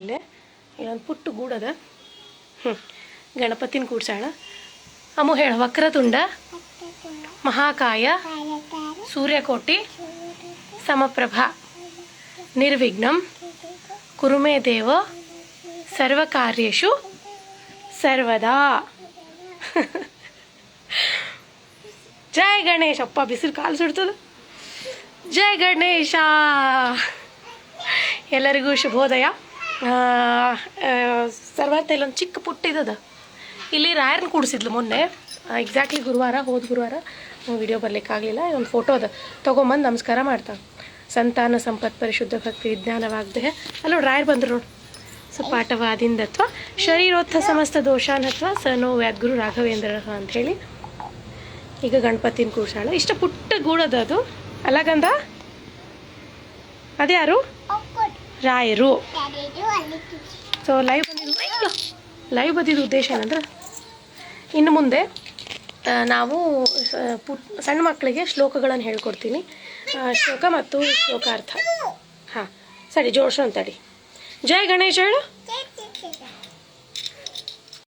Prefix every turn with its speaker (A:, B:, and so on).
A: ಇಲ್ಲೇ ಇಲ್ಲೊಂದು ಪುಟ್ಟು ಗೂಡದ ಗಣಪತಿನ ಕೂಡ್ಸಾಳ. ಅಮ್ಮು ಹೇಳ. ವಕ್ರತುಂಡ ಮಹಾಕಾಯ ಸೂರ್ಯಕೋಟಿ ಸಮಪ್ರಭ ನಿರ್ವಿಘ್ನಂ ಕುರುಮೇ ದೇವ ಸರ್ವಕಾರ್ಯೇಷು ಸರ್ವದಾ. ಜೈ ಗಣೇಶ. ಅಪ್ಪ ಬಿಸಿಲು ಕಾಲು ಸುಡ್ತದ. ಜೈ ಗಣೇಶ. ಎಲ್ಲರಿಗೂ ಶುಭೋದಯ. ಸರ್ವತ್ತ ಇಲ್ಲೊಂದು ಚಿಕ್ಕ ಪುಟ್ಟಿದ್ದದ. ಇಲ್ಲಿ ರಾಯರನ್ನ ಕೂಡಿಸಿದ್ಲು ಮೊನ್ನೆ, ಎಕ್ಸಾಕ್ಟ್ಲಿ ಗುರುವಾರ, ಹೋದ ಗುರುವಾರ. ವಿಡಿಯೋ ಬರಲಿಕ್ಕಾಗಲಿಲ್ಲ. ಒಂದು ಫೋಟೋ ಅದ, ತೊಗೊಂಬಂದು ನಮಸ್ಕಾರ ಮಾಡ್ತಾನೆ. ಸಂತಾನ ಸಂಪತ್ ಪರಿಶುದ್ಧ ಭಕ್ತಿ ವಿಜ್ಞಾನವಾಗ್ದೆ ಅಲ್ಲೋ ರಾಯರ್ ಬಂದರು ನೋಡಿ. ಸಪಾಟವಾದಿಂದತ್ವ ಶರೀರೋತ್ಥ ಸಮಸ್ತ ದೋಷಾನತ್ವ ಸ ನೋ ವ್ಯಾದ್ಗುರು ರಾಘವೇಂದ್ರ ಅಂಥೇಳಿ ಈಗ ಗಣಪತಿನ ಕೂರ್ಸಾಳ. ಇಷ್ಟ ಪುಟ್ಟ ಗೂಡದ ಅದು ಅಲ್ಲಗಂದ. ಅದ್ಯಾರು? ರಾಯರು. ಸೊ ಲೈವ್ ಬಂದಿದ್ದು ಉದ್ದೇಶ ಏನಂದ್ರೆ, ಇನ್ನು ಮುಂದೆ ನಾವು ಸಣ್ಣ ಮಕ್ಕಳಿಗೆ ಶ್ಲೋಕಗಳನ್ನು ಹೇಳ್ಕೊಡ್ತೀನಿ. ಶ್ಲೋಕ ಮತ್ತು ಶ್ಲೋಕಾರ್ಥ. ಹಾಂ ಸರಿ, ಜೋಡ್ಸೋಣ ತಡಿ. ಜೈ ಗಣೇಶ ಹೇಳು.